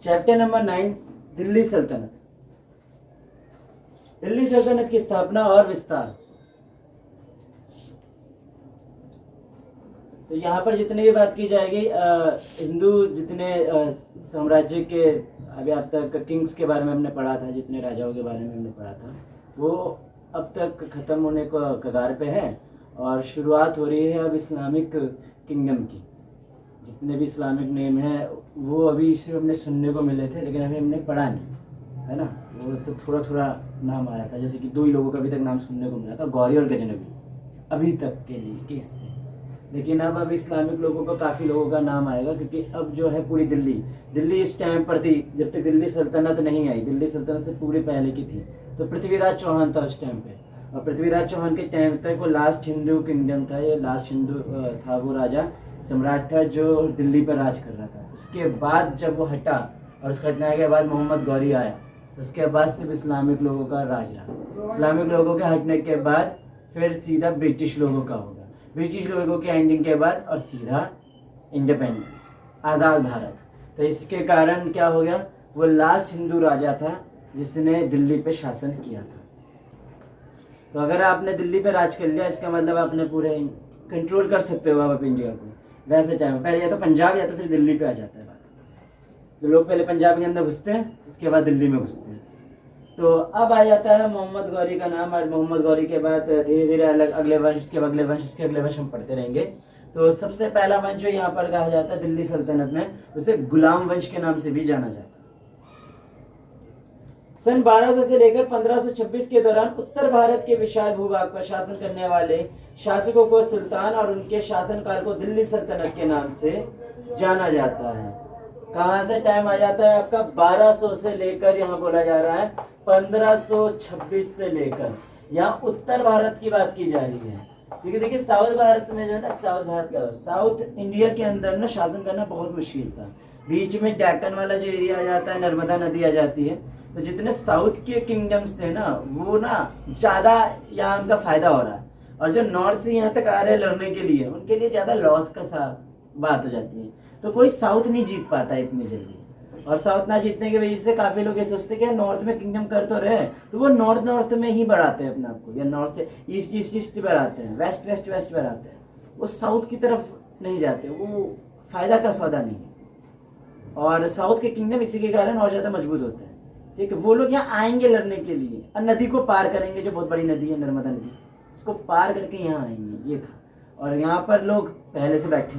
Chapter number 9, Delhi सल्तनत। दिल्ली सल्तनत की स्थापना और विस्तार। तो यहाँ पर जितनी भी बात की जाएगी हिंदू जितने साम्राज्य के अभी अब तक किंग्स के बारे में हमने पढ़ा था, जितने राजाओं के बारे में हमने पढ़ा था, वो अब तक ख़त्म होने को कगार पे है और शुरुआत हो रही है अब इस्लामिक किंगडम की। जितने भी इस्लामिक नेम हैं वो अभी सिर्फ हमने सुनने को मिले थे, लेकिन अभी हमने पढ़ा नहीं, है ना। वो तो थोड़ा थोड़ा नाम आया था, जैसे कि 2 ही लोगों का अभी तक नाम सुनने को मिला था, गौरी और गजनबी, अभी तक के लिए केस में। लेकिन अब इस्लामिक लोगों का काफ़ी लोगों का नाम आएगा, क्योंकि अब जो है पूरी दिल्ली इस टाइम पर थी जब तक दिल्ली सल्तनत नहीं आई। दिल्ली सल्तनत से पूरी पहले की थी। तो पृथ्वीराज चौहान था उस टाइम पे, और पृथ्वीराज चौहान के टाइम तक वो लास्ट हिंदू किंगडम था, ये लास्ट हिंदू था, वो राजा सम्राट था जो दिल्ली पर राज कर रहा था। उसके बाद जब वो हटा और उस घटना के बाद मोहम्मद गौरी आया, उसके बाद सिर्फ इस्लामिक लोगों का राज रहा। इस्लामिक लोगों के हटने के बाद फिर सीधा ब्रिटिश लोगों का होगा, ब्रिटिश लोगों के एंडिंग के बाद, और सीधा इंडिपेंडेंस, आज़ाद भारत। तो इसके कारण क्या हो गया, वो लास्ट हिंदू राजा था जिसने दिल्ली पे शासन किया था। तो अगर आपने दिल्ली पे राज कर लिया, इसका मतलब आपने पूरे कंट्रोल कर सकते हो आप इंडिया को। वैसे टाइम पहले या तो पंजाब या तो फिर दिल्ली पे आ जाता है बात। तो लोग पहले पंजाब के अंदर घुसते हैं, उसके बाद दिल्ली में घुसते हैं। तो अब आ जाता है मोहम्मद गौरी का नाम, और मोहम्मद गौरी के बाद धीरे धीरे अलग अगले वंश, उसके अगले वंश, उसके अगले वंश हम पढ़ते रहेंगे। तो सबसे पहला वंश जो यहाँ पर कहा जाता है दिल्ली सल्तनत में, उसे गुलाम वंश के नाम से भी जाना जाता है। सन 1200 से लेकर 1526 के दौरान उत्तर भारत के विशाल भूभाग पर शासन करने वाले शासकों को सुल्तान और उनके शासनकाल को दिल्ली सल्तनत के नाम से जाना जाता है। कहाँ से टाइम आ जाता है आपका, 1200 से लेकर यहाँ बोला जा रहा है 1526 से लेकर, यहाँ उत्तर भारत की बात की जा रही है। क्योंकि देखिए साउथ भारत में जो है ना, साउथ इंडिया के अंदर ना शासन करना बहुत मुश्किल था। बीच में डेक्कन वाला जो एरिया आ जाता है, नर्मदा नदी आ जाती है, तो जितने साउथ के किंगडम्स थे ना, वो ना ज़्यादा यहाँ उनका फायदा हो रहा है, और जो नॉर्थ से यहाँ तक आ रहे हैं लड़ने के लिए, उनके लिए ज़्यादा लॉस का सा बात हो जाती है। तो कोई साउथ नहीं जीत पाता इतनी जल्दी, और साउथ ना जीतने की वजह से काफ़ी लोग ये सोचते हैं कि नॉर्थ में किंगडम कर तो रहे, तो वो नॉर्थ में ही बढ़ाते हैं अपने आप को, या नॉर्थ से ईस्ट बढ़ाते हैं, वेस्ट बढ़ाते हैं। वो साउथ की तरफ नहीं जाते, वो फ़ायदा का सौदा नहीं है। और साउथ के किंगडम इसी के कारण और ज़्यादा मजबूत होते हैं। ठीक है, वो लोग यहाँ आएंगे लड़ने के लिए, और नदी को पार करेंगे, जो बहुत बड़ी नदी है नर्मदा नदी, उसको पार करके यहाँ आएंगे, ये था। और यहाँ पर लोग पहले से बैठे,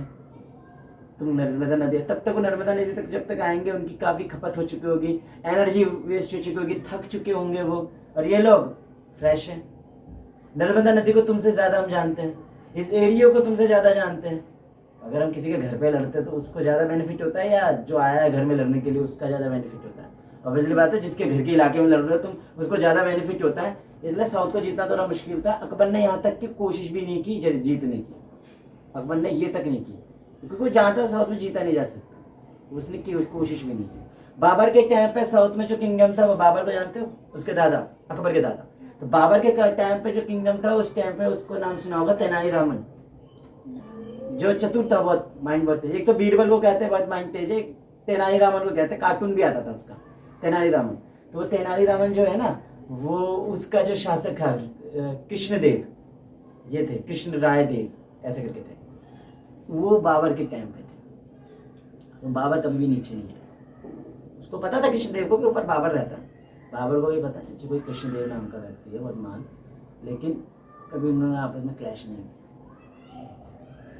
तुम नर्मदा नदी, तब तक वो नर्मदा नदी तक जब तक आएंगे उनकी काफ़ी खपत हो चुकी होगी, एनर्जी वेस्ट हो चुकी होगी, थक चुके होंगे वो, और ये लोग फ्रेश हैं। नर्मदा नदी को तुमसे ज़्यादा हम जानते हैं, इस एरिया को तुमसे ज़्यादा जानते हैं। अगर हम किसी के घर पे लड़ते हैं तो उसको ज़्यादा बेनिफिट होता है, या जो आया है घर में लड़ने के लिए उसका ज़्यादा बेनिफिट होता है? ऑब्वियसली बात है, जिसके घर के इलाके में लड़ रहे हो तुम, उसको ज़्यादा बेनिफिट होता है। इसलिए साउथ को जीतना थोड़ा मुश्किल था। अकबर ने यहाँ तक की कोशिश भी नहीं की जीतने की, अकबर ने ये तक नहीं की, क्योंकि वो जानता साउथ में जीता नहीं जा सकता, उसने की कोशिश भी नहीं की। बाबर के टाइम पे साउथ में जो किंगडम था, वो बाबर को जानते हो, उसके दादा, अकबर के दादा। तो बाबर के टाइम पे जो किंगडम था, उस टाइम पे उसको नाम सुना होगा तेनाली रामन, जो चतुर था, बहुत माइंड बहुत तेज। एक तो बीरबल को कहते हैं बहुत माइंड तेज है, तेनाली रामन को कहते हैं, कार्टून भी आता था उसका तेनाली रामन। तो वो तेनाली रामन जो है ना, वो उसका जो शासक था कृष्णदेव, ये थे कृष्ण राय देव ऐसे करके थे, वो बाबर के टाइम पे थे। तो बाबर कभी भी नीचे नहीं है, उसको पता था कृष्णदेव को के ऊपर बाबर रहता है, बाबर को भी पता है कोई कृष्णदेव नाम का व्यक्ति है वर्तमान, लेकिन कभी उन्होंने आपस में क्लैश नहीं किया,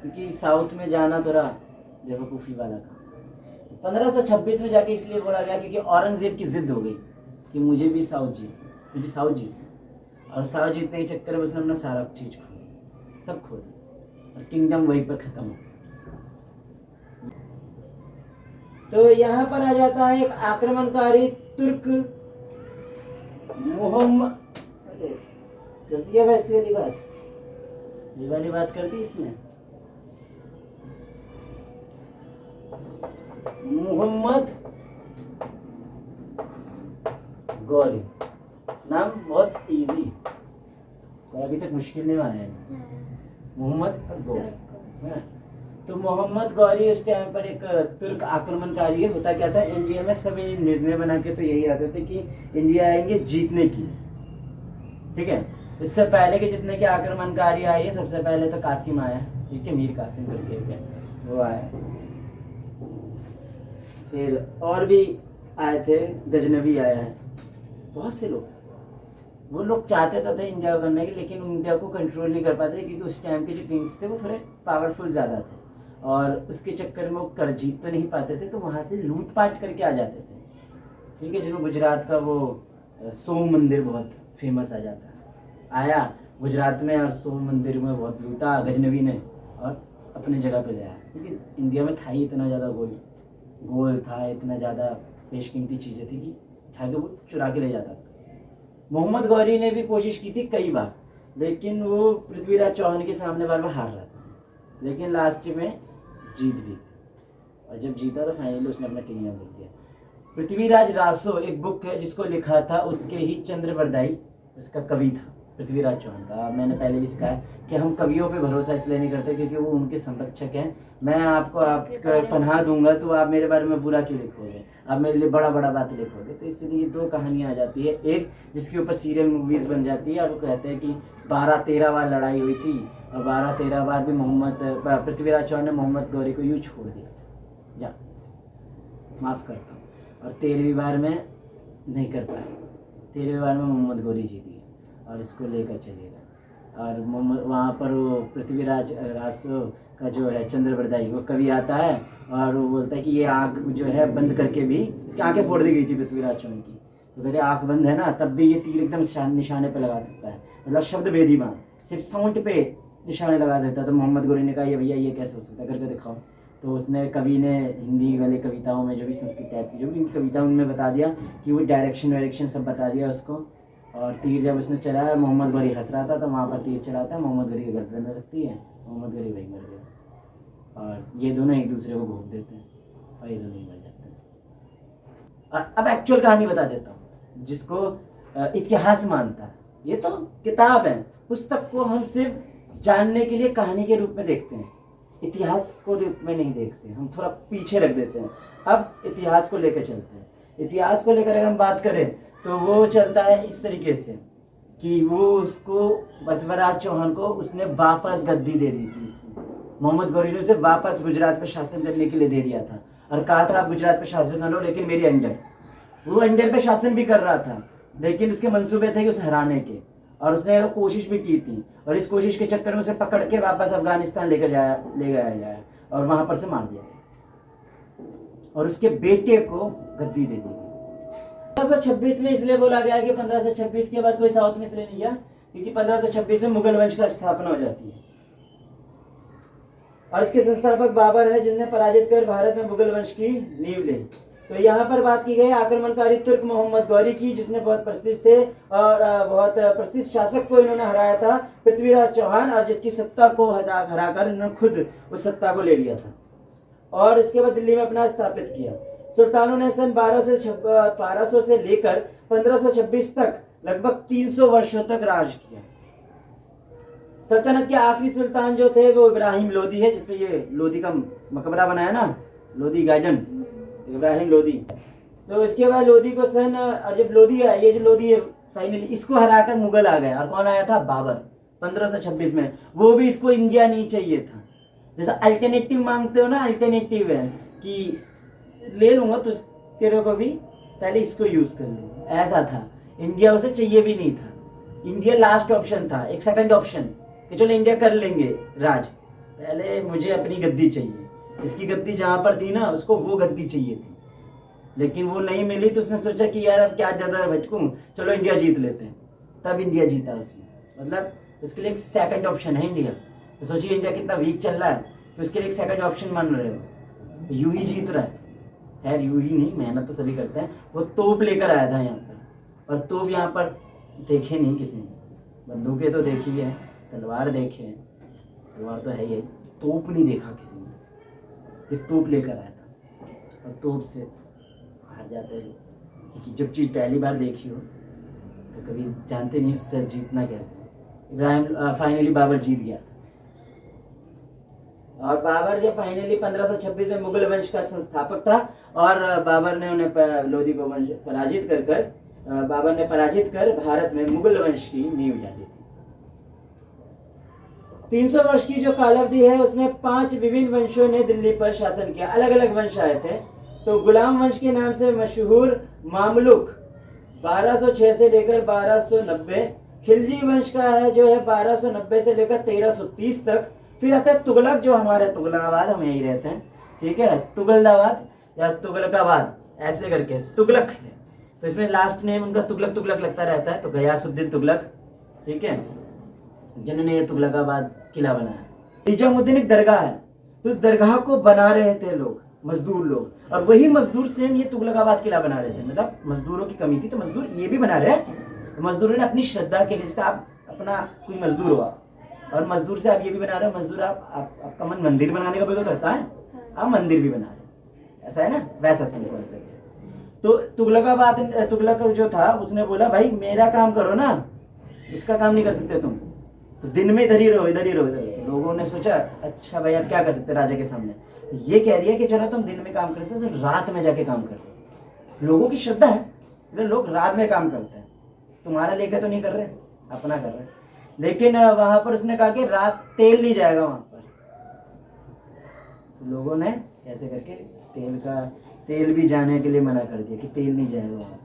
क्योंकि साउथ में जाना थोड़ा बेवकूफ़ी वाला काम। 1526 में जाके इसलिए बोला गया क्योंकि औरंगजेब की जिद हो गई कि मुझे भी साउथ जीतना, और साउथ जीतने के चक्कर में उसने अपना सारा चीज़ खो दिया, सब खो दिया, और किंगडम वहीं पर ख़त्म हो गया। तो यहाँ पर आ जाता है एक आक्रमणकारी तुर्क मोहम्मद, कर दिया वैसी वाली बात, ये वाली बात कर दी इसने, मोहम्मद गौरी। नाम बहुत इजी, कोई अभी तक मुश्किल नहीं आया है, मोहम्मद गौरी। तो मोहम्मद गौरी उस टाइम पर एक तुर्क आक्रमणकारी है। होता क्या था, इंडिया में सभी निर्णय बना के तो यही आते थे कि इंडिया आएंगे जीतने की, ठीक है। इससे पहले के जितने के आक्रमणकारी आए हैं, सबसे पहले तो कासिम आया, ठीक है, मीर कासिम करके वो आया। फिर और भी आए थे, गजनवी आया है, बहुत से लोग। वो लोग चाहते तो थे इंडिया को करने के, लेकिन इंडिया को कंट्रोल नहीं कर पाते क्योंकि उस टाइम के जो किंग्स थे वो थोड़े पावरफुल ज़्यादा थे, और उसके चक्कर में वो कर जीत तो नहीं पाते थे, तो वहाँ से लूटपाट करके आ जाते थे, ठीक है। जिसमें गुजरात का वो सोम मंदिर बहुत फेमस आ जाता है, आया गुजरात में और सोम मंदिर में बहुत लूटा गजनवी ने और अपने जगह पे ले आया, क्योंकि इंडिया में था ही इतना ज़्यादा गोल था, इतना ज़्यादा बेशकीमती चीज़ें थी कि उठा के वो चुरा के ले जाता था। मोहम्मद गौरी ने भी कोशिश की थी कई बार, लेकिन वो पृथ्वीराज चौहान के सामने बार बार हार रहा था, लेकिन लास्ट में जीत भी गया, और जब जीता तो फाइनली उसने अपना किंगडम लिख दिया। पृथ्वीराज रासो एक बुक है जिसको लिखा था उसके ही चंद्रबरदाई, उसका कवि था पृथ्वीराज चौहान का। मैंने पहले भी सिखाया कि हम कवियों पे भरोसा इसलिए नहीं करते क्योंकि वो उनके संरक्षक हैं। मैं आपको आपका पनाह दूंगा तो आप मेरे बारे में बुरा क्यों लिखोगे, आप मेरे लिए बड़ा बड़ा बात लिखोगे। तो इसलिए दो कहानियाँ आ जाती है, एक जिसके ऊपर सीरियल मूवीज़ बन जाती है, और वो कहते हैं कि 12-13 बार लड़ाई हुई थी और 12-13 बार भी पृथ्वीराज चौहान ने मोहम्मद गौरी को यूँ छोड़ दिया, जा माफ़ करता हूँ, और 13वीं बार में नहीं कर पाया, 13वीं बार में मोहम्मद गौरी जीत गया और इसको लेकर चलेगा। और वहाँ पर वो पृथ्वीराज रासो का जो है चंद्रबरदाई वो कवि आता है और वो बोलता है कि ये आँख जो है बंद करके भी, इसकी आंखें फोड़ दी गई थी पृथ्वीराज चौहान की, तो कहते आँख बंद है ना तब भी ये तीर एकदम निशाने पे लगा सकता है, मतलब शब्द भेदी बाण, सिर्फ साउंड पे निशाने लगा सकता है। तो मोहम्मद गौरी ने कहा ये भैया ये कैसे हो सकता है, करके दिखाओ। तो उसने कवि ने हिंदी वाले कविताओं में जो भी संस्कृत टाइप की जो भी कविता उनमें बता दिया कि वो डायरेक्शन सब बता दिया उसको, और तीर जब उसने चलाया मोहम्मद गौरी हंस रहा था तो वहाँ पर तीर चलाता है, मोहम्मद गौरी की गर्दन में रखती है, मोहम्मद गौरी वही मर गया, और ये दोनों एक दूसरे को घोप देते हैं और ये दोनों ही मर जाते हैं। अब एक्चुअल कहानी बता देता हूँ जिसको इतिहास मानता है। ये तो किताब है, पुस्तक को हम सिर्फ जानने के लिए कहानी के रूप में देखते हैं, इतिहास को रूप में नहीं देखते, हम थोड़ा पीछे रख देते हैं। अब इतिहास को लेकर चलते हैं। इतिहास को लेकर अगर हम बात करें तो वो चलता है इस तरीके से कि वो उसको पृथ्वीराज चौहान को उसने वापस गद्दी दे दी थी, मोहम्मद गौरी ने उसे वापस गुजरात पर शासन करने के लिए दे दिया था और कहा था आप गुजरात पर शासन करो लेकिन मेरे अंडर। वो अंडर पे शासन भी कर रहा था, लेकिन उसके मंसूबे थे कि उसे हराने के, और उसने कोशिश भी की थी, और इस कोशिश के चक्कर में उसे पकड़ के वापस अफगानिस्तान ले गया जाए और वहां पर से मार दिया और उसके बेटे को गद्दी दे दी गई। 1526 में इसलिए बोला गया कि 1526 के बाद कोई साउथ में इसलिए नहीं गया क्योंकि 1526 में मुगल वंश का स्थापना हो जाती है और इसके संस्थापक बाबर है जिसने पराजित कर भारत में मुगल वंश की नींव ली। तो यहाँ पर बात की गई आक्रमणकारी तुर्क मोहम्मद गौरी की, जिसने बहुत प्रसिद्ध थे और बहुत प्रसिद्ध शासक को इन्होंने हराया था पृथ्वीराज चौहान, और जिसकी सत्ता को हराकर इन्होंने खुद उस सत्ता को ले लिया था और इसके बाद दिल्ली में अपना स्थापित किया। सुल्तानों ने सन 1200 से लेकर 1526 तक लगभग 300 वर्षों तक राज किया। सल्तनत के आखिरी सुल्तान जो थे वो इब्राहिम लोदी है, जिसपे ये लोदी का मकबरा बनाया ना, लोदी गार्डन, इब्राहिम लोदी। तो इसके बाद लोदी को जब लोदी आया, ये जो लोदी है फाइनली इसको हराकर मुगल आ गए, और कौन आया था? बाबर 1526 में। वो भी इसको इंडिया नहीं चाहिए था, जैसा अल्टरनेटिव मांगते हो ना, अल्टरनेटिव है कि ले लूंगा तो तेरे को भी, पहले इसको यूज कर लूँ, ऐसा था। इंडिया उसे चाहिए भी नहीं था, इंडिया लास्ट ऑप्शन था, एक सेकंड ऑप्शन कि चलो इंडिया कर लेंगे राज, पहले मुझे अपनी गद्दी चाहिए। इसकी गद्दी जहाँ पर थी ना उसको वो गद्दी चाहिए थी, लेकिन वो नहीं मिली तो उसने सोचा कि यार अब क्या ज़्यादा भटकूं, चलो इंडिया जीत लेते हैं। तब इंडिया जीता उसने, मतलब उसके लिए एक सेकंड ऑप्शन है इंडिया। तो सोचिए इंडिया कितना वीक चल रहा है, तो उसके लिए एक सेकंड ऑप्शन मान रहे हो, यूं ही जीत रहा है। खैर यूं ही नहीं, मेहनत तो सभी करते हैं। वो तोप लेकर आया था यहाँ पर, और तोप यहाँ पर देखे नहीं किसी ने, बंदूकें तो देखी है, तलवार देखे हैं, तलवार तो है ही, तोप नहीं देखा किसी ने। ये तोप लेकर आया था, और तोप से हार जाते हैं लोग, क्योंकि जब चीज़ पहली बार देखी हो तो कभी जानते नहीं उससे जीतना कैसे। इब्राहिम फाइनली बाबर जीत गया था। और बाबर जो फाइनली 1526 में मुगल वंश का संस्थापक था, और बाबर ने उन्हें लोधी को पराजित कर भारत में मुगल वंश की नींव डाली थी। 300 वर्ष की जो कालावधि है उसमें 5 विभिन्न वंशों ने दिल्ली पर शासन किया। अलग अलग वंश आए थे। तो गुलाम वंश के नाम से मशहूर मामलुक 1206 से लेकर 1290, खिलजी वंश का है जो है 1290 से लेकर 1330 तक। फिर आता है तुगलक, जो हमारे तुगलकाबाद, हम यही रहते हैं, ठीक है, तुगलकाबाद या तुगलकाबाद ऐसे करके तुगलक है। तो इसमें लास्ट नेम उनका तुगलक तुगलक लगता रहता है। तो गयासुद्दीन तुगलक, ठीक है, जिन्होंने ये तुगलकाबाद किला बनाया। निजामुद्दीन एक दरगाह है, तो उस दरगाह को बना रहे थे लोग, मजदूर लोग, और वही मजदूर सेम ये तुगलकाबाद किला बना रहे थे। मतलब मजदूरों की कमी थी तो मजदूर ये भी बना रहे हैं। तो मजदूरों ने अपनी श्रद्धा के लिए, आप अपना कोई मजदूर हुआ और मजदूर से आप ये भी बना रहे हो, मजदूर आपका मन मंदिर बनाने का भी तो करता है, आप मंदिर भी बना रहे हैं, ऐसा है ना, वैसा सेम कॉन्सेप्ट है। तो तुगलक जो था उसने बोला भाई मेरा काम करो ना, इसका काम नहीं कर सकते तुम, तो दिन में इधर ही रहो। तो लोगों ने सोचा अच्छा भाई अब क्या कर सकते राजा के सामने, तो ये कह दिया कि चलो तुम दिन में काम करते हो तो रात में जाके काम करो। लोगों की श्रद्धा है, इसलिए लोग रात में काम करते हैं, तुम्हारा लेके तो नहीं कर रहे, अपना कर रहे हैं। लेकिन वहां पर उसने कहा कि रात तेल नहीं जाएगा वहां पर। तो लोगों ने कैसे करके तेल भी जाने के लिए मना कर दिया कि तेल नहीं जाएगा वहां पर,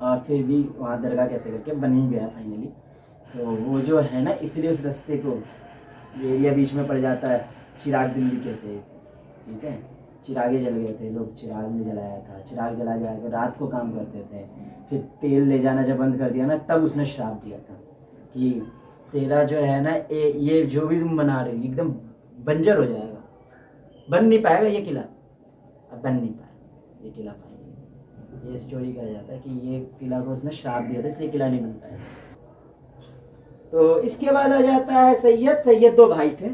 और फिर भी वहां दरगाह कैसे करके बन ही गया फाइनली। तो वो जो है ना, इसलिए उस रास्ते को, ये एरिया बीच में पड़ जाता है, चिराग दिल्ली कहते हैं इसे, ठीक है। चिरागे जल गए थे लोग, चिराग नहीं जलाया था, चिराग जला जाएगा, रात को काम करते थे। फिर तेल ले जाना जब बंद कर दिया ना, तब उसने श्राप दिया था कि तेरा जो है ना ये जो भी तुम बना रहे हो एकदम बंजर हो जाएगा, बन नहीं पाएगा ये किला, अब बन नहीं पाएगा ये किला फाइनली। ये स्टोरी कहा जाता है कि ये किला को उसने श्राप दिया था, इसलिए किला नहीं बन पाया। तो इसके बाद आ जाता है सैयद 2 भाई थे।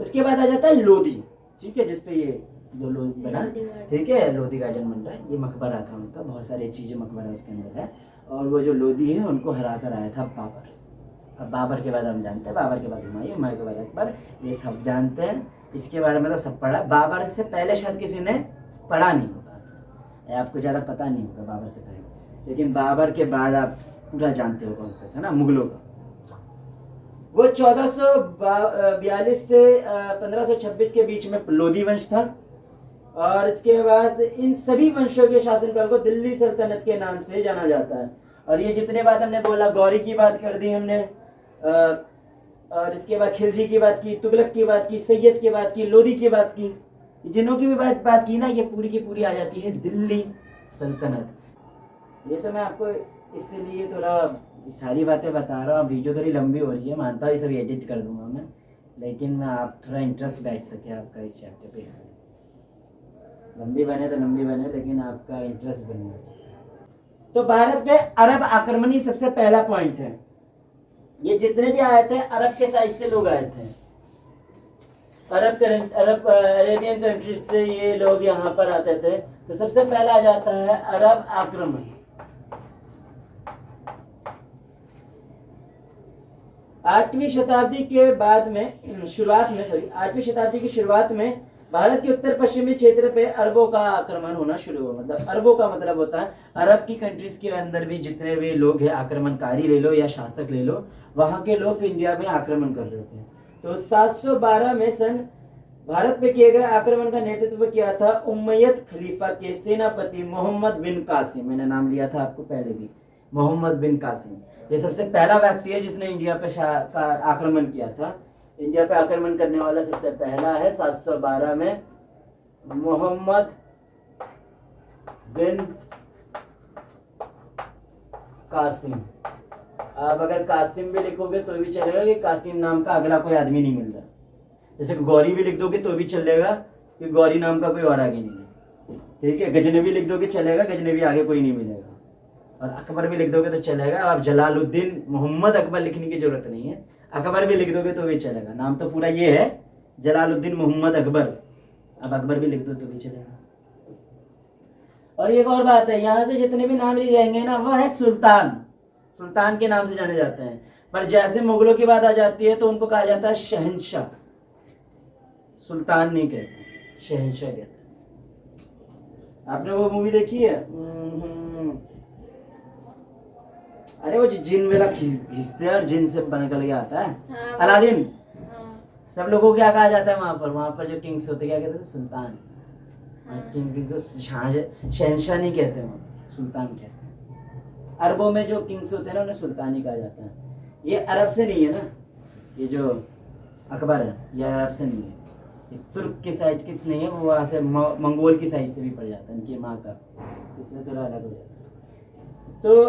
उसके बाद आ जाता है लोधी, ठीक है, जिसपे ये जो लोधी बना, ठीक है, लोधी गार्डन बन रहा है। ये मकबरा था उनका, बहुत सारी चीजें मकबरा उसके अंदर है। और वो जो लोधी है उनको हरा कर आया था बाबर। अब बाबर के बाद हम जानते हैं, बाबर के बाद हुमायूं के बाद अकबर, ये सब जानते हैं, इसके बारे में तो सब पढ़ा। बाबर से पहले शायद किसी ने पढ़ा नहीं होगा, आपको ज़्यादा पता नहीं होगा बाबर से पहले, लेकिन बाबर के बाद आप पूरा जानते हो कौन सा है ना, मुगलों का। वो 1442 से 1526 के बीच में लोधी वंश था। और इसके बाद इन सभी वंशों के शासनकाल को दिल्ली सल्तनत के नाम से जाना जाता है। और ये जितने बात हमने बोला, गौरी की बात कर दी हमने, और इसके बाद खिलजी की बात की, तुगलक की बात की, सैयद की बात की, लोधी की बात की, जिन्हों की भी बात की ना, ये पूरी की पूरी आ जाती है दिल्ली सल्तनत। ये तो मैं आपको इसलिए थोड़ा सारी बातें बता रहा हूँ, वीडियो थोड़ी लंबी हो रही है, मानता हूँ ये सब एडिट कर दूंगा मैं, लेकिन आप थोड़ा इंटरेस्ट बैठ सके आपका इस चैप्टर पे, इसलिए लंबी बने तो लंबी बने, लेकिन आपका इंटरेस्ट बनना चाहिए। तो भारत पे अरब आक्रमण ही सबसे पहला पॉइंट है। ये जितने भी आए थे अरब के साइड से लोग आए थे, अरेबियन कंट्रीज से ये लोग यहाँ पर आते थे। तो सबसे पहला आ जाता है अरब आक्रमण। आठवीं शताब्दी की शुरुआत में भारत के उत्तर पश्चिमी क्षेत्र पे अरबों का आक्रमण होना शुरू हुआ। मतलब अरबों का मतलब होता है अरब की कंट्रीज के अंदर भी जितने भी लोग हैं, आक्रमणकारी ले लो या शासक ले लो, वहां के लोग इंडिया में आक्रमण कर रहे थे। तो 712 में भारत पे किए गए आक्रमण का नेतृत्व किया था उम्मयद खलीफा के सेनापति मोहम्मद बिन कासिम। मैंने नाम लिया था आपको पहले भी, मोहम्मद बिन कासिम। ये सबसे पहला व्यक्ति है जिसने इंडिया पे आक्रमण किया था। इंडिया पे आक्रमण करने वाला सबसे पहला है 712 में मोहम्मद बिन कासिम। अब अगर कासिम भी लिखोगे तो भी चलेगा कि कासिम नाम का अगला कोई आदमी नहीं मिल रहा। जैसे गौरी भी लिख दोगे तो भी चलेगा कि गौरी नाम का कोई और आगे नहीं है, ठीक है। गजनवी लिख दोगे चलेगा, गजनवी आगे कोई नहीं मिलेगा। और अकबर भी लिख दोगे तो चलेगा। अब जलालुद्दीन मोहम्मद अकबर लिखने की जरूरत नहीं है, अकबर भी लिख दोगे तो भी चलेगा। नाम तो पूरा ये है जलालुद्दीन मोहम्मद अकबर, अब अकबर भी लिख दो तो भी चलेगा। और एक और बात है, यहाँ से जितने भी नाम लिए जाएंगे ना, वो है सुल्तान, सुल्तान के नाम से जाने जाते हैं। पर जैसे मुगलों की बात आ जाती है तो उनको कहा जाता है शहंशाह, सुल्तान नहीं कहते, शहंशाह कहते हैं। आपने वो मूवी देखी है? अरे वो जिन वाला खींचते हैं और जिन से निकल के आता है, हाँ, अलादीन। हाँ, सब लोगों को क्या कहा जाता है वहां पर जो किंग्स होते क्या कहते हैं? सुल्तान। हाँ। किंग तो शहंशाह नहीं कहते, वहाँ सुल्तान कहते हैं। अरबों में जो किंग्स होते हैं ना उन्हें सुल्तान ही कहा जाता है। ये अरब से नहीं है ना, ये जो अकबर है ये अरब से नहीं है, ये तुर्क की साइड की नहीं है, वो वहाँ से मंगोल की साइड से भी पड़ जाता है इनकी माँ का, तो इसलिए थोड़ा अलग हो जाता है। तो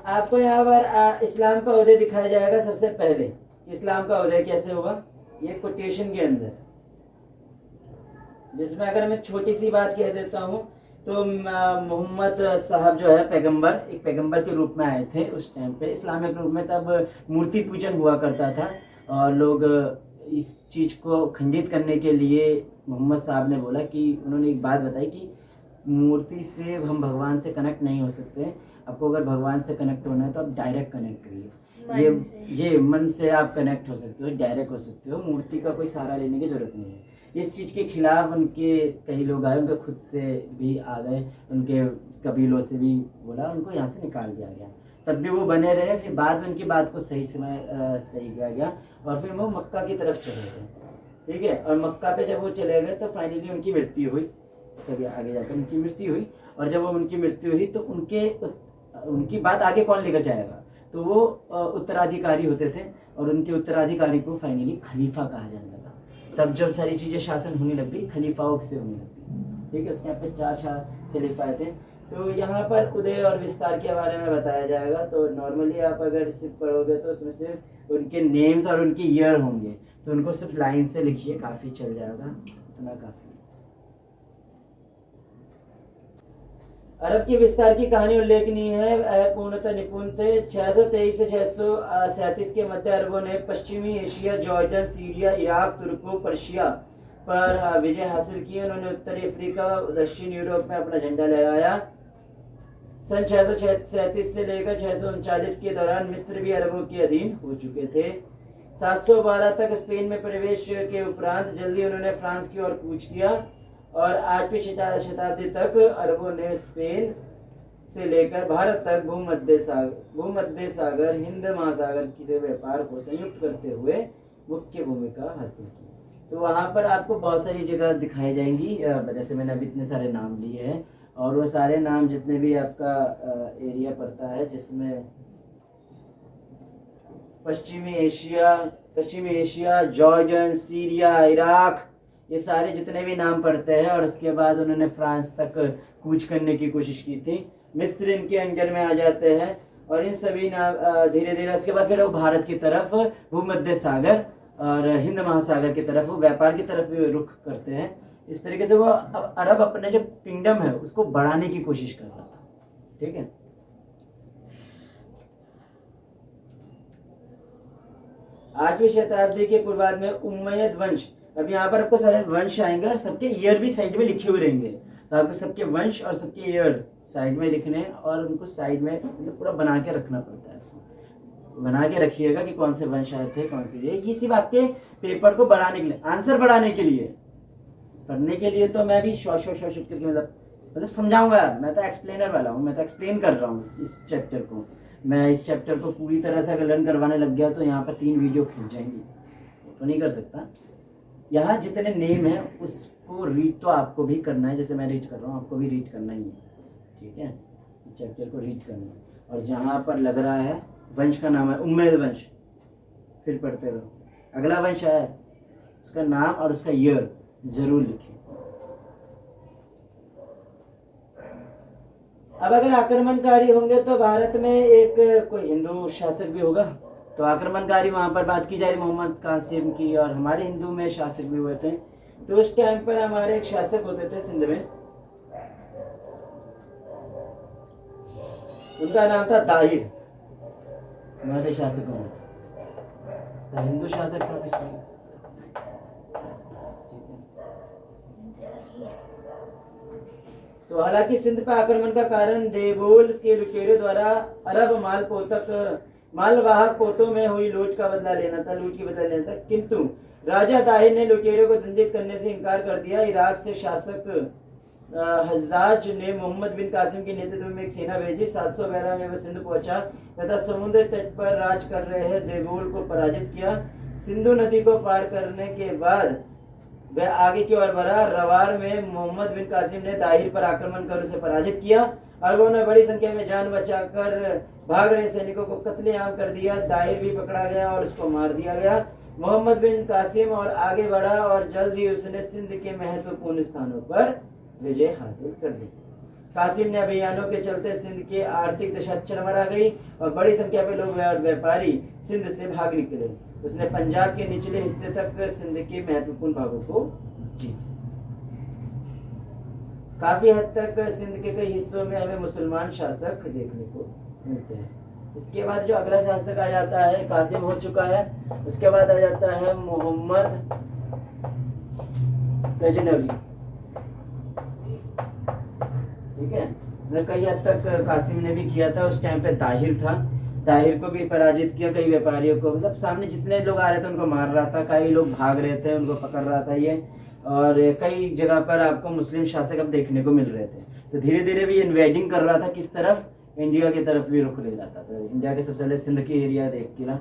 आपको यहाँ पर इस्लाम का उदय दिखाया जाएगा। सबसे पहले इस्लाम का उदय कैसे हुआ, ये कोटेशन के अंदर, जिसमें अगर मैं छोटी सी बात कह देता हूँ तो मोहम्मद साहब जो है पैगंबर, एक पैगंबर के रूप में आए थे उस टाइम पे इस्लामिक रूप में। तब मूर्ति पूजन हुआ करता था और लोग इस चीज़ को खंडित करने के लिए मोहम्मद साहब ने बोला कि उन्होंने एक बात बताई कि मूर्ति से हम भगवान से कनेक्ट नहीं हो सकते, आपको अगर भगवान से कनेक्ट होना है तो आप डायरेक्ट कनेक्ट होइए। ये मन से आप कनेक्ट हो सकते हो, डायरेक्ट हो सकते हो, मूर्ति का कोई सहारा लेने की जरूरत नहीं है। इस चीज़ के खिलाफ उनके कई लोग आए, उनके खुद से भी आ गए, उनके कबीलों से भी बोला, उनको यहाँ से निकाल दिया गया। तब भी वो बने रहे, फिर बाद में उनकी बात को सही किया गया और फिर वो मक्का की तरफ चले गए, ठीक है। और मक्का पे जब वो चले गए तो फाइनली उनकी मृत्यु हुई, कभी आगे जाकर उनकी मृत्यु हुई। और जब वो उनकी मृत्यु हुई तो उनकी बात आगे कौन लेकर जाएगा, तो वो उत्तराधिकारी होते थे और उनके उत्तराधिकारी को फाइनली खलीफा कहा जाने लगा। तब जब सारी चीज़ें शासन होने लग गई, खलीफाओं से होने लग गई, ठीक है। उसके यहाँ पे 4 खलीफा थे। तो यहाँ पर उदय और विस्तार के बारे में बताया जाएगा। तो नॉर्मली आप अगर सिर्फ पढ़ोगे तो उसमें सिर्फ उनके नेम्स और उनके ईयर होंगे, तो उनको सिर्फ लाइन से लिखिए, काफ़ी चल जाएगा, इतना काफ़ी। अरब की विस्तार की कहानी उल्लेखनीय है, पूर्णतः निपुण थे। 623 से 637 के मध्य अरबों ने पश्चिमी एशिया, जॉर्डन, सीरिया, इराक, तुर्को, पर्शिया पर विजय हासिल की। उन्होंने उत्तरी अफ्रीका, दक्षिण यूरोप में अपना झंडा लहराया। सन 637 से लेकर 639 के दौरान मिस्र भी अरबों के अधीन हो चुके थे। 712 तक स्पेन में प्रवेश के उपरांत जल्दी उन्होंने फ्रांस की ओर कूच किया और 8वीं शताब्दी तक अरबों ने स्पेन से लेकर भारत तक भूमध्य सागर, हिंद महासागर के व्यापार को संयुक्त करते हुए मुख्य भूमिका हासिल की। तो वहाँ पर आपको बहुत सारी जगह दिखाई जाएंगी, जैसे मैंने अभी इतने सारे नाम लिए हैं और वो सारे नाम जितने भी आपका एरिया पड़ता है, जिसमें पश्चिमी एशिया, जॉर्डन, सीरिया, इराक, ये सारे जितने भी नाम पड़ते हैं। और उसके बाद उन्होंने फ्रांस तक कूच करने की कोशिश की थी। मिस्र इनके अंडर में आ जाते हैं और इन सभी नाम धीरे धीरे उसके बाद फिर वो भारत की तरफ, भूमध्य सागर और हिंद महासागर की तरफ, वो व्यापार की तरफ रुख करते हैं। इस तरीके से वो अरब अपने जो किंगडम है उसको बढ़ाने की कोशिश कर रहा था, ठीक है। आठवीं शताब्दी के पूर्वार्ध में उम्मयद वंश, अब यहाँ पर आपको सारे वंश आएंगे और सबके ईयर भी साइड में लिखे हुए रहेंगे, तो आपको सबके वंश और सबके ईयर साइड में लिखने और उनको साइड में पूरा बना के रखना पड़ता है। बना के रखिएगा कि कौन से वंश आए थे, कौन से ये सिर्फ आपके पेपर को बढ़ाने के लिए, आंसर बढ़ाने के लिए। पढ़ने के लिए तो मैं भी शॉर्ट करके मतलब समझाऊंगा यार, मैं तो एक्सप्लेनर वाला हूँ, मैं तो एक्सप्लेन कर रहा हूँ इस चैप्टर को। मैं इस चैप्टर को पूरी तरह से अगर लर्न करवाने लग गया तो यहाँ पर 3 वीडियो खिंच जाएंगी, तो नहीं कर सकता। यहाँ जितने नेम है उसको रीड तो आपको भी करना है, जैसे मैं रीड कर रहा हूँ आपको भी रीड करना ही है, ठीक है। इस चैप्टर को रीड करना है और जहाँ पर लग रहा है वंश का नाम है उम्मयद वंश, फिर पढ़ते रहो। अगला वंश है उसका नाम और उसका ईयर जरूर लिखिए। अब अगर आक्रमणकारी होंगे तो भारत में एक कोई हिंदू शासक भी होगा, तो आक्रमणकारी वहां पर बात की जा रही मोहम्मद कासिम की, और हमारे हिंदू में शासक भी हुए थे। तो उस टाइम पर हमारे एक शासक होते थे सिंध में, उनका नाम था दाहिर। हमारे शासकों में तो हिंदू शासक था। तो हालांकि सिंध पर आक्रमण का कारण देवोल के लुटेरों द्वारा अरब मालपोतक मालवाहक पोतों में हुई लूट का बदला लेना था, लूट की बदला लेना था, किंतु राजा ताहिर ने लुटेरों को दंडित करने से इनकार कर दिया। इराक से शासक हज्जाज ने मोहम्मद बिन कासिम के नेतृत्व में एक सेना भेजी। 711 में वह सिंध पहुंचा तथा समुद्र तट पर राज कर रहे देवोल को पराजित किया। सिंधु नदी को पार करने के बाद वह आगे की ओर बढ़ा। रवार में मोहम्मद बिन कासिम ने दाहिर पर आक्रमण कर उसे पराजित किया। अरबों ने बड़ी संख्या में जान बचाकर भाग रहे सैनिकों को कत्लेआम कर दिया। दाहिर भी पकड़ा गया और उसको मार दिया गया। मोहम्मद बिन कासिम और आगे बढ़ा और जल्द ही उसने सिंध के महत्वपूर्ण स्थानों पर विजय हासिल कर ली। कासिम ने अभियानों के चलते सिंध की आर्थिक दशा चरमरा गई और बड़ी संख्या में लोग और व्यापारी सिंध से भाग निकले। उसने पंजाब के निचले हिस्से तक सिंध के महत्वपूर्ण भागों को जीता। काफी हद तक सिंध के कई हिस्सों में हमें मुसलमान शासक देखने को मिलते हैं। इसके बाद जो अगला शासक आ जाता है, कासिम हो चुका है, उसके बाद आ जाता है मोहम्मद गजनवी। ठीक है, इसने कई हद तक कासिम ने भी किया था। उस टाइम पे ताहिर था, ताहिर को भी पराजित किया। कई व्यापारियों को, मतलब सामने जितने लोग आ रहे थे उनको मार रहा था, कई लोग भाग रहे थे उनको पकड़ रहा था ये। और कई जगह पर आपको मुस्लिम शासक अब देखने को मिल रहे थे। तो धीरे धीरे भी इन्वेडिंग कर रहा था, किस तरफ, इंडिया की तरफ भी रुख ले जाता था। इंडिया के सबसे पहले सिंध की एरिया देख लिया,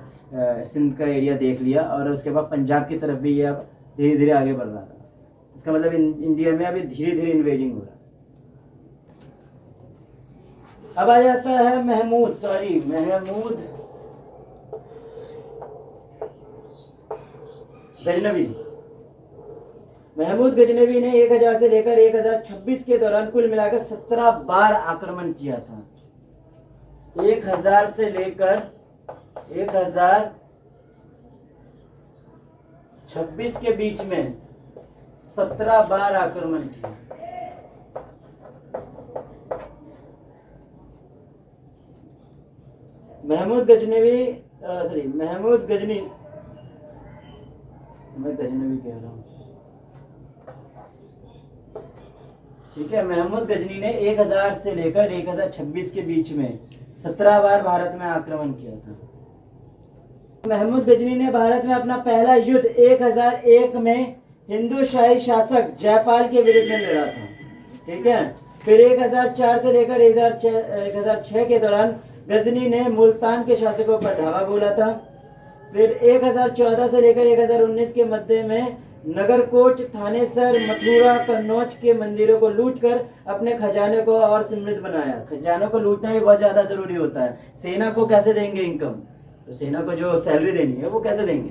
सिंध का एरिया देख लिया और उसके बाद पंजाब की तरफ भी ये अब धीरे धीरे आगे बढ़ रहा था। इसका मतलब इंडिया में अभी धीरे धीरे इन्वेडिंग हो रहा है। अब आ जाता है महमूद गजनवी। महमूद गजनवी ने 1000 से लेकर 1026 के दौरान कुल मिलाकर 17 बार आक्रमण किया था। 1000 से लेकर 1026 के बीच में 17 बार आक्रमण किया। महमूद गजनवी मैं गजनवी कह रहा हूँ। ठीक है, महमूद गजनी ने 1000 से लेकर 1026 के बीच में 17 बार भारत में आक्रमण किया था। महमूद गजनी ने भारत में अपना पहला युद्ध 1001 में हिंदू शाही शासक जयपाल के विरुद्ध में लड़ा था। ठीक है, फिर 1004 से लेकर 1006 के दौरान गजनी ने मुल्तान के शासकों पर धावा बोला था। फिर 1014 से लेकर 1019 के मध्य में नगरकोट, थानेसर, मथुरा, कन्नौज के मंदिरों को लूटकर अपने खजाने को और समृद्ध बनाया। खजानों को लूटना भी बहुत ज्यादा जरूरी होता है। सेना को कैसे देंगे इनकम, तो सेना को जो सैलरी देनी है वो कैसे देंगे,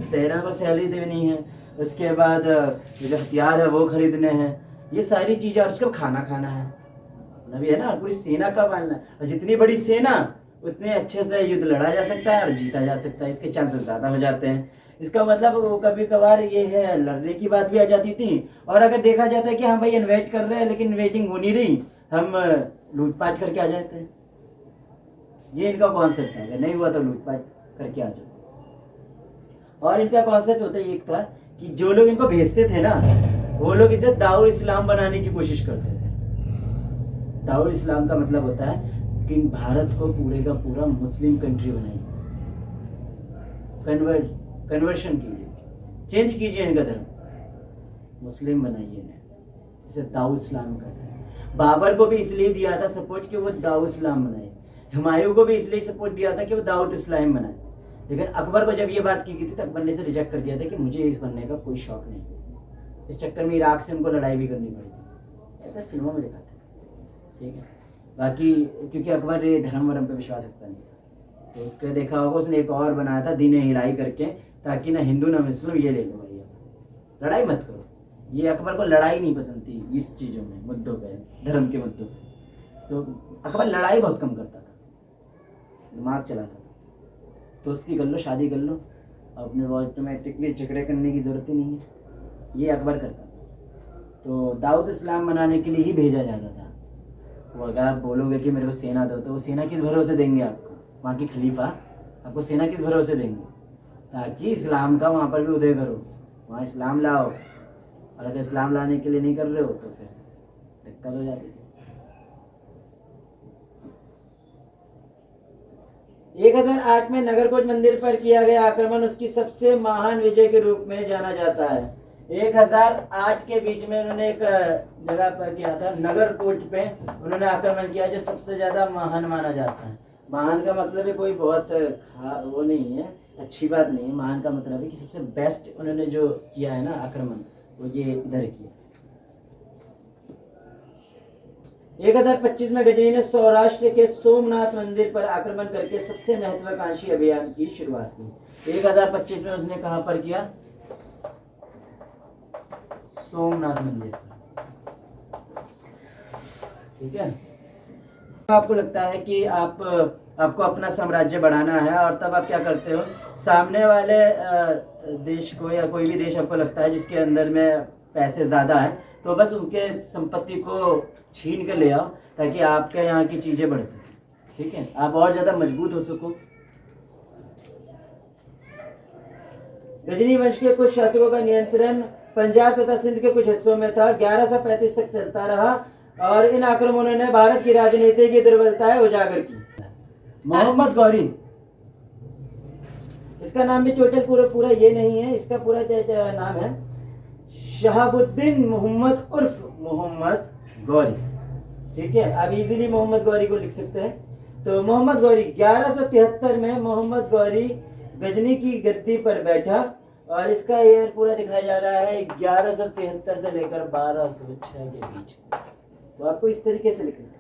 सेना को सैलरी देनी है, उसके बाद जो हथियार है वो खरीदने हैं, ये सारी चीजें, और उसको खाना खाना है अपना भी है ना, पूरी सेना का पालना है। और जितनी बड़ी सेना उतने अच्छे से युद्ध लड़ा जा सकता है और जीता जा सकता है, इसके चांसेस ज्यादा हो जाते हैं। इसका मतलब वो कभी कभार ये है लड़ने की बात भी आ जाती थी। और अगर देखा जाता है कि हाँ भाई इन्वेट कर रहे हैं लेकिन इन्वेटिंग हो नहीं रही, हम लूटपाट करके आ जाते हैं। ये इनका कॉन्सेप्ट है, अगर नहीं हुआ तो लूटपाट करके आ जाओ। और इनका कॉन्सेप्ट होता है एक था कि जो लोग इनको भेजते थे ना, वो लोग इसे दाउल इस्लाम बनाने की कोशिश करते थे। दाउल इस्लाम का मतलब होता है कि भारत को पूरे का पूरा मुस्लिम कंट्री बनाइए, कन्वर्शन कीजिए, चेंज कीजिए इनका धर्म, मुस्लिम बनाइए इन्हें, इसे दाऊद इस्लाम कहते हैं। बाबर को भी इसलिए दिया था सपोर्ट कि वो दाऊद इस्लाम बनाए, हुमायूं को भी इसलिए सपोर्ट दिया था कि वो दाऊद इस्लाम बनाए। लेकिन अकबर को जब ये बात की गई थी तब बनने से रिजेक्ट कर दिया था कि मुझे इस बनने का कोई शौक नहीं। इस चक्कर में इराक से उनको लड़ाई भी करनी पड़ी थी, ऐसा फिल्मों में दिखाते हैं। ठीक है, बाकी क्योंकि अकबर धर्म वरम पे विश्वास रखता नहीं, तो उसके देखा होगा उसने एक और बनाया था दीन हिलाई करके, ताकि ना हिंदू ना मुस्लिम ये ले लो भैया, लड़ाई मत करो। ये अकबर को लड़ाई नहीं पसंद थी इस चीज़ों में, मुद्दों पे, धर्म के मुद्दों पे। तो अकबर लड़ाई बहुत कम करता था, दिमाग चलाता था, दोस्ती कर लो, शादी कर लो, अपने ऑटोमेटिकली झगड़े करने की ज़रूरत ही नहीं है, ये अकबर करता था। तो दाऊद इस्लाम बनाने के लिए ही भेजा जाता था। वो अगर आप बोलोगे कि मेरे को सेना दो, तो वो सेना किस भरोसे देंगे आपको, वहाँ की खलीफा आपको सेना किस भरोसे देंगे, ताकि इस्लाम का वहाँ पर भी उदय करो, वहाँ इस्लाम लाओ। और अगर इस्लाम लाने के लिए नहीं कर रहे हो तो फिर दिक्कत हो जाती है। 1008 में नगरकोट मंदिर पर किया गया आक्रमण उसकी सबसे महान विजय के रूप में जाना जाता है। 1008 के बीच में उन्होंने एक जगह पर किया था, नगरकोट पे उन्होंने आक्रमण किया, जो सबसे ज्यादा महान माना जाता है। महान का मतलब है कोई बहुत वो नहीं है, अच्छी बात नहीं है। महान का मतलब है कि सबसे बेस्ट उन्होंने जो किया है ना आक्रमण, वो ये इधर किया। 1025 में गजनी ने सौराष्ट्र के सोमनाथ मंदिर पर आक्रमण करके सबसे महत्वाकांक्षी अभियान की शुरुआत की। 1025 में उसने कहां पर किया? सोमनाथ मंदिर पर। ठीक है। आपको लगता है कि आपको अपना साम्राज्य बढ़ाना है, और तब आप क्या करते हो, सामने वाले देश को या कोई भी देश आपको लगता है जिसके अंदर में पैसे ज़्यादा हैं, तो बस उसके संपत्ति को छीन कर ले आओ ताकि आपके यहाँ की चीज़ें बढ़ सकें। ठीक है, आप और ज़्यादा मजबूत हो सको। गजनी वंश के कुछ शासकों का नियंत्रण पंजाब तथा सिंध के कुछ हिस्सों में था। 1135 तक चलता रहा और इन आक्रमणों ने भारत की राजनीति की दुर्बलताएं उजागर की। मोहम्मद गौरी, इसका नाम भी टोटल पूरा ये नहीं है, इसका पूरा नाम है शहाबुद्दीन मोहम्मद उर्फ मोहम्मद गौरी। ठीक है, आप इजीली मोहम्मद गौरी को लिख सकते हैं। तो मोहम्मद गौरी 1173 में मोहम्मद गौरी गजनी की गद्दी पर बैठा, और इसका ईयर पूरा दिखाया जा रहा है 1173 से लेकर 1206 के बीच। तो आपको इस तरीके से लिखना है।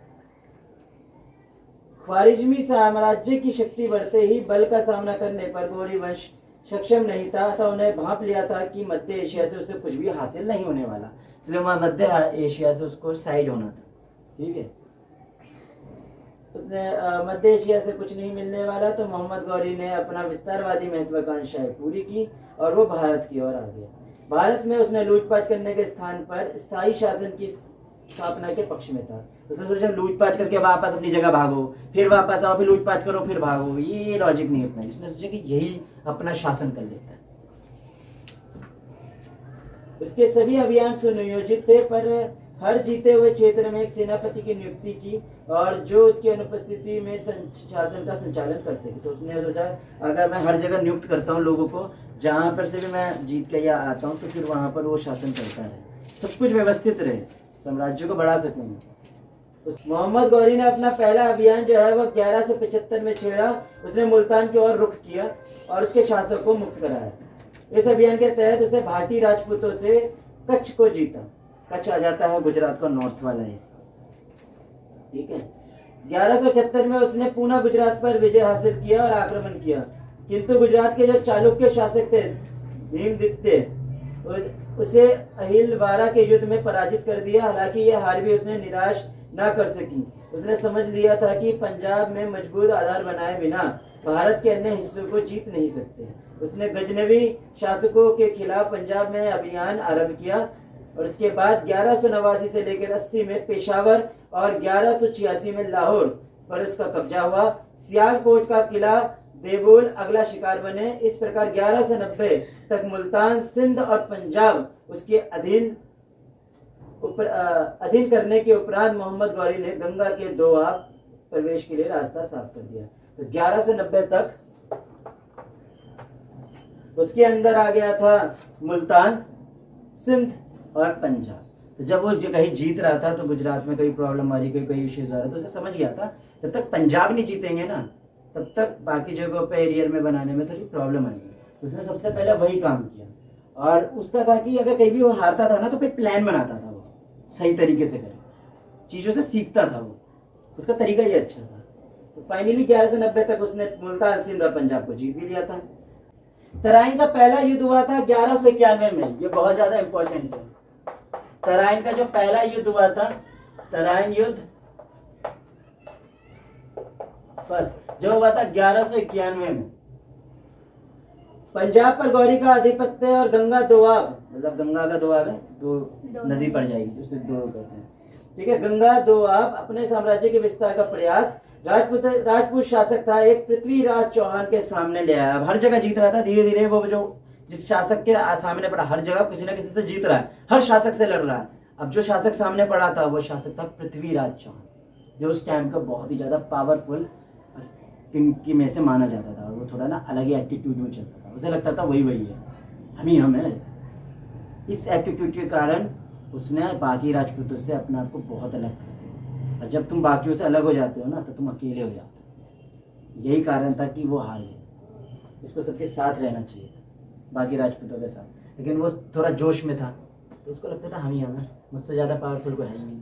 ख्वारिज्मी साम्राज्य की शक्ति बढ़ते ही बल का सामना करने पर गौरी वंश सक्षम नहीं था, अतः उन्हें भांप लिया था कि मध्य एशिया से उसे कुछ भी हासिल नहीं होने वाला, इसलिए वहां मध्य एशिया से उसको साइड होना था। ठीक है, उसने मध्य एशिया से कुछ नहीं मिलने वाला, तो मोहम्मद गौरी ने अपना विस्तारवादी महत्वाकांक्षाएं पूरी की और वो भारत की ओर आ गया। भारत में उसने लूटपाट करने के स्थान पर स्थायी शासन की स्थापना के पक्ष में था। उसने सोचा लूटपाट करके वापस अपनी जगह भागो, फिर वापस आओ, फिर लूटपाट करो, फिर भागो, ये लॉजिक नहीं अपना। उसने सोचा कि यही अपना शासन कर लेता है। उसके सभी अभियान सुनियोजित थे, पर हर जीते हुए क्षेत्र में एक सेनापति की नियुक्ति की और जो उसकी अनुपस्थिति में शासन का संचालन कर सके। तो उसने सोचा अगर मैं हर जगह नियुक्त करता हूँ लोगों को, जहाँ पर से भी मैं जीत के या आता हूँ, तो फिर वहाँ पर वो शासन करता रहे, सब कुछ व्यवस्थित रहे, साम्राज्य को बढ़ा सकेंगे। मोहम्मद गौरी ने अपना पहला अभियान जो है वह 1175 में छेड़ा। उसने मुल्तान की ओर रुख किया और उसके शासक को मुक्त कराया। इस अभियान के तहत उसे भाटी राजपूतों से कच्छ को जीता। कच्छ आ जाता है गुजरात का नॉर्थ वाला हिस्सा। ठीक है, 1178 में उसने पुनः गुजरात पर विजय हासिल किया और आक्रमण किया, किंतु गुजरात के जो चालुक्य शासक थे भीमदित्य, उसे अहिलवारा के युद्ध में पराजित कर दिया। हालांकि यह हार भी उसने निराश ना कर सकी। उसने समझ लिया था कि पंजाब में मजबूत आधार बनाए बिना भारत के अन्य हिस्सों को जीत नहीं सकते। उसने गजनवी शासकों के खिलाफ पंजाब में अभियान आरंभ किया और उसके बाद 1189 से लेकर 80 में पेशावर और 1186 में लाहौर पर उसका कब्जा हुआ। सियालकोट का किला देवोल अगला शिकार बने। इस प्रकार 1190 तक मुल्तान, सिंध और पंजाब उसके अधीन करने के उपरांत मोहम्मद गौरी ने गंगा के दोआब प्रवेश के लिए रास्ता साफ कर दिया। तो 1190 तक उसके अंदर आ गया था मुल्तान, सिंध और पंजाब। तो जब वो कहीं जीत रहा था तो गुजरात में कई प्रॉब्लम आ रही, कोई इश्यूज आ रहा, तो उसे समझ गया था जब तक पंजाब नहीं जीतेंगे ना तब तक बाकी जगहों पे एरियर में बनाने में थोड़ी प्रॉब्लम आएगी। उसने सबसे पहले वही काम किया और उसका था कि अगर कहीं भी वो हारता था ना तो फिर प्लान बनाता था, वो सही तरीके से करे, चीज़ों से सीखता था, वो उसका तरीका ही अच्छा था। तो फाइनली 1190 तक उसने मुल्तान, सिंध और पंजाब को जीत भी लिया था। तराइन का पहला युद्ध हुआ था 1191 में, ये बहुत ज्यादा इंपॉर्टेंट है। तराइन का जो पहला युद्ध हुआ था, तराइन युद्ध फर्स्ट जो हुआ था 1191 में। पंजाब पर गौरी का आधिपत्य और गंगा दोआब, मतलब गंगा का दोआब है, दो नदी पड़ जाएगी, उसे दो कहते हैं। ठीक है, गंगा दोआब अपने साम्राज्य के विस्तार का प्रयास राजपूत शासक था, एक पृथ्वीराज चौहान के सामने ले आया। अब हर जगह जीत रहा था, धीरे धीरे वो जो जिस शासक के सामने पड़ा, हर जगह किसी न किसी से जीत रहा है, हर शासक से लड़ रहा है। अब जो शासक सामने पड़ा था वो शासक था पृथ्वीराज चौहान, जो उस टाइम का बहुत ही ज्यादा पावरफुल की में से माना जाता था। वो थोड़ा ना अलग ही एटीट्यूड में चलता था, उसे लगता था वही है, हम है। इस एटीट्यूड के कारण उसने बाकी राजपूतों से अपने आप को बहुत अलग कर दिया। और जब तुम बाकियों से अलग हो जाते हो ना तो तुम अकेले हो जाते हो। यही कारण था कि वो हार गया। उसको सबके साथ रहना चाहिए था, बाकी राजपूतों के साथ, लेकिन वो थोड़ा जोश में था तो उसको लगता था हम ही हैं, मुझसे ज़्यादा पावरफुल कोई है ही नहीं।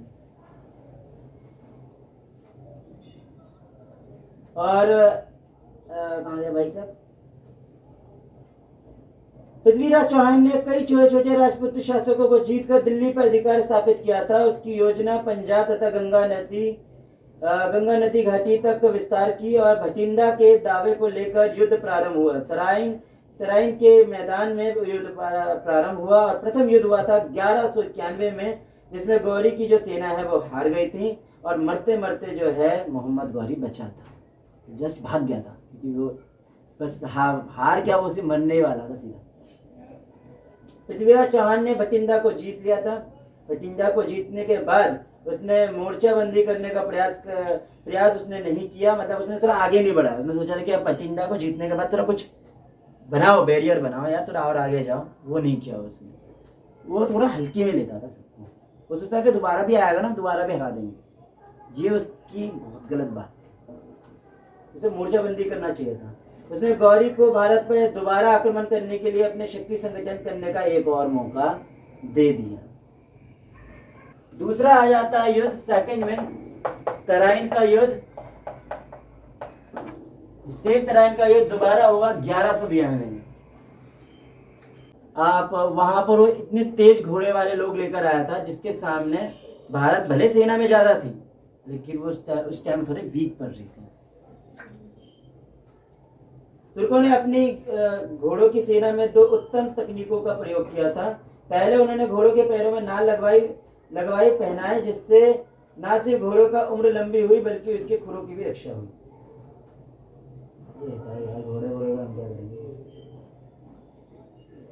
और कहाँ गए भाई साहब? पृथ्वीराज चौहान ने कई छोटे छोटे राजपूत शासकों को जीतकर दिल्ली पर अधिकार स्थापित किया था। उसकी योजना पंजाब तथा गंगा नदी घाटी तक विस्तार की और भटिंडा के दावे को लेकर युद्ध प्रारंभ हुआ। तराइन के मैदान में युद्ध प्रारंभ हुआ और प्रथम युद्ध हुआ था 1191 में, जिसमें गौरी की जो सेना है वो हार गई थी और मरते मरते जो है मोहम्मद गौरी बचा था, जस्ट भाग गया था, क्योंकि वो बस हार गया, वो उसे मरने ही वाला था सीधा। पृथ्वीराज चौहान ने भटिंडा को जीत लिया था। भटिंडा को जीतने के बाद उसने मोर्चाबंदी करने का प्रयास उसने नहीं किया, मतलब उसने थोड़ा आगे नहीं बढ़ा। उसने सोचा था कि अब भटिंडा को जीतने के बाद थोड़ा कुछ बनाओ, बैरियर बनाओ यार, थोड़ा और आगे जाओ। वो नहीं किया उसने, वो थोड़ा हल्के में लेता था सबको। वो सोचता कि दोबारा भी आएगा ना, दोबारा भी हरा देंगे। ये उसकी बहुत गलत बात थी, उसे मोर्चाबंदी करना चाहिए था। उसने गौरी को भारत पर दोबारा आक्रमण करने के लिए अपने शक्ति संगठन करने का एक और मौका दे दिया। दूसरा आ जाता है युद्ध, सेकंड में तराइन का युद्ध। सेम तराइन का युद्ध दोबारा हुआ 1192 में। आप वहां पर वो इतने तेज घोड़े वाले लोग लेकर आया था जिसके सामने भारत भले सेना में ज्यादा थी, लेकिन वो उस टाइम थोड़े वीक पड़ रही थी। तुर्कों ने अपनी घोड़ों की सेना में दो उत्तम तकनीकों का प्रयोग किया था। पहले उन्होंने घोड़ों के पैरों में नाल लगवाई पहनाए, जिससे न सिर्फ घोड़ों का उम्र लंबी हुई बल्कि उसके खुरों की भी रक्षा हुई।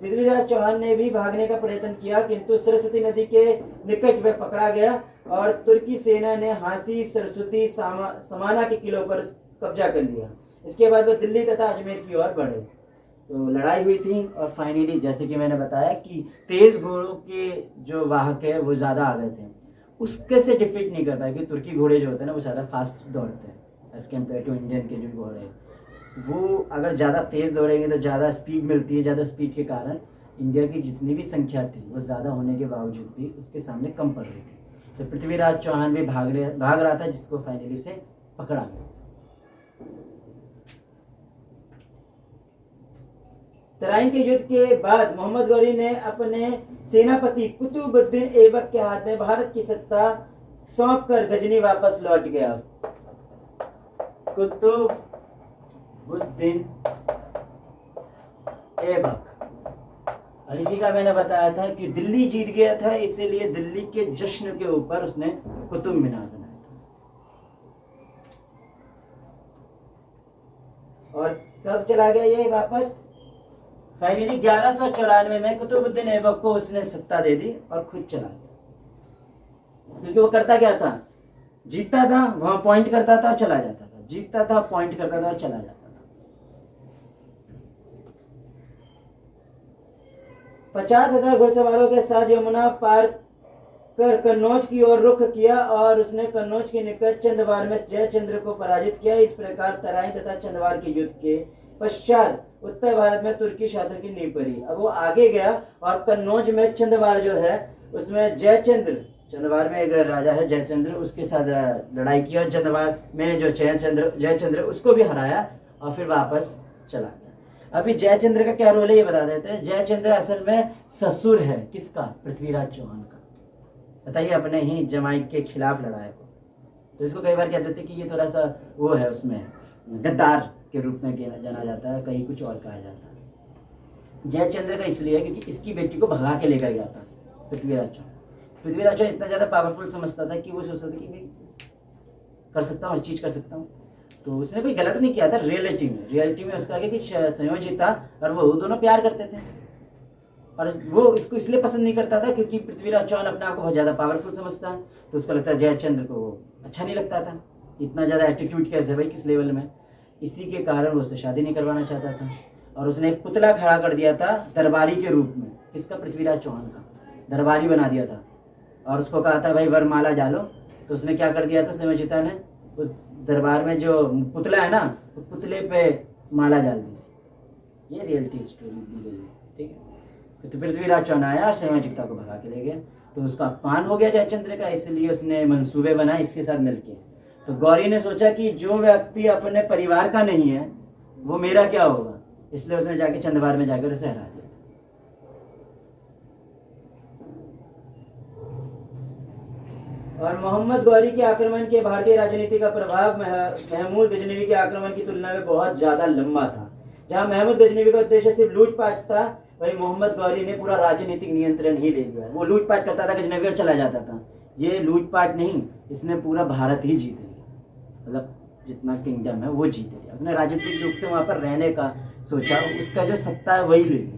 पृथ्वीराज चौहान ने भी भागने का प्रयत्न किया, किंतु सरस्वती नदी के निकट वह पकड़ा गया और तुर्की सेना ने हांसी, सरस्वती, समाना के किलों पर कब्जा कर लिया। इसके बाद वह दिल्ली तथा अजमेर की ओर बढ़े। तो लड़ाई हुई थी और फाइनली जैसे कि मैंने बताया कि तेज घोड़ों के जो वाहक है वो ज़्यादा आ गए थे, उसके से डिफीट नहीं कर पाए, क्योंकि तुर्की घोड़े जो होते हैं ना वो ज़्यादा फास्ट दौड़ते हैं एज कम्पेयर टू इंडियन के जो घोड़े हैं। वो अगर ज़्यादा तेज़ दौड़ेंगे तो ज़्यादा स्पीड मिलती है, ज़्यादा स्पीड के कारण इंडिया की जितनी भी संख्या थी वो ज़्यादा होने के बावजूद भी उसके सामने कम पड़ रही थी। तो पृथ्वीराज चौहान भी भाग रहा था, जिसको फाइनली उसे पकड़ा गया। तराइन के युद्ध के बाद मोहम्मद गौरी ने अपने सेनापति कुतुबुद्दीन ऐबक के हाथ में भारत की सत्ता सौंपकर गजनी वापस लौट गया। कुतुबुद्दीन ऐबक, और इसी का मैंने बताया था कि दिल्ली जीत गया था, इसीलिए दिल्ली के जश्न के ऊपर उसने कुतुब मीनार बनाया था। और कब चला गया ये वापस? फाइनली 1194 में कुतुबुद्दीन ऐबक को उसने सत्ता दे दी और खुद चला गया। क्योंकि वो करता क्या था, जीतता था वहां पॉइंट करता था और चला जाता था, जीतता था पॉइंट करता था और चला जाता था। 50,000 घुड़सवारों के साथ यमुना पार कर कन्नौज की ओर रुख किया और उसने कन्नौज के निकट चंदवार में जयचंद्र को पराजित किया। इस प्रकार तराइन तथा चंदवार के युद्ध के पश्चात उत्तर भारत में तुर्की शासन की नींव पड़ी। अब वो आगे गया और कन्नौज में चंदवार जो है उसमें चंदवार में एक राजा है जयचंद्र, उसके साथ लड़ाई की और चंदवार में जो जयचंद्र उसको भी हराया और फिर वापस चला गया। अभी जयचंद्र का क्या रोल है ये बता देते हैं। जयचंद्र असल में ससुर है किसका? पृथ्वीराज चौहान का। बताइए, अपने ही जमाई के खिलाफ लड़ा है। तो इसको कई बार कहते थे कि ये थोड़ा सा वो है, उसमें गद्दार के रूप में जाना जाता है, कहीं कुछ और कहा जाता है। जयचंद्र का इसलिए क्योंकि इसकी बेटी को भगा के लेकर गया था पृथ्वीराज चौहान। पृथ्वीराज चौहान इतना ज़्यादा पावरफुल समझता था कि वो सोचता था कि मैं कर सकता हूँ, हर चीज़ कर सकता हूँ। तो उसने कोई गलत नहीं किया था। रियलिटी में उसका आगे कि संयोजित था और वो दोनों प्यार करते थे, और वो इसको इसलिए पसंद नहीं करता था क्योंकि पृथ्वीराज चौहान अपने आप को बहुत ज़्यादा पावरफुल समझता है। तो उसको लगता है जयचंद्र को अच्छा नहीं लगता था, इतना ज़्यादा एटीट्यूड कैसे भाई, किस लेवल में। इसी के कारण वो उससे शादी नहीं करवाना चाहता था। और उसने एक पुतला खड़ा कर दिया था दरबारी के रूप में, किसका, पृथ्वीराज चौहान का, दरबारी बना दिया था। और उसको कहा था भाई वरमाला डालो, तो उसने क्या कर दिया था, संयोजिता ने उस दरबार में जो पुतला है ना, उस पुतले पे माला डाल दी थी। ये रियलिटी स्टोरी दी गई है, ठीक है। तो पृथ्वीराज चौहान आया और संयोजिता को भगा के ले गया, तो उसका अपमान हो गया जयचंद्र का, इसलिए उसने मंसूबे बनाए इसके साथ मिलके। तो गौरी ने सोचा कि जो व्यक्ति अपने परिवार का नहीं है वो मेरा क्या होगा, इसलिए उसने जाके चंदवार में जाकर उसे हरा दिया। और मोहम्मद गौरी के आक्रमण के भारतीय राजनीति का प्रभाव महमूद गजनवी के आक्रमण की तुलना में बहुत ज्यादा लंबा था। जहां महमूद गजनवी का उद्देश्य सिर्फ लूटपाट था, वही मोहम्मद गौरी ने पूरा राजनीतिक नियंत्रण ही ले लिया। वो लूटपाट करता था गजनवी और चला जाता था, ये लूटपाट नहीं, इसने पूरा भारत ही जीत लिया, मतलब जितना किंगडम है वो जीत लिया। उसने राजनीतिक रूप से वहां पर रहने का सोचा, उसका जो सत्ता है वही ले ली।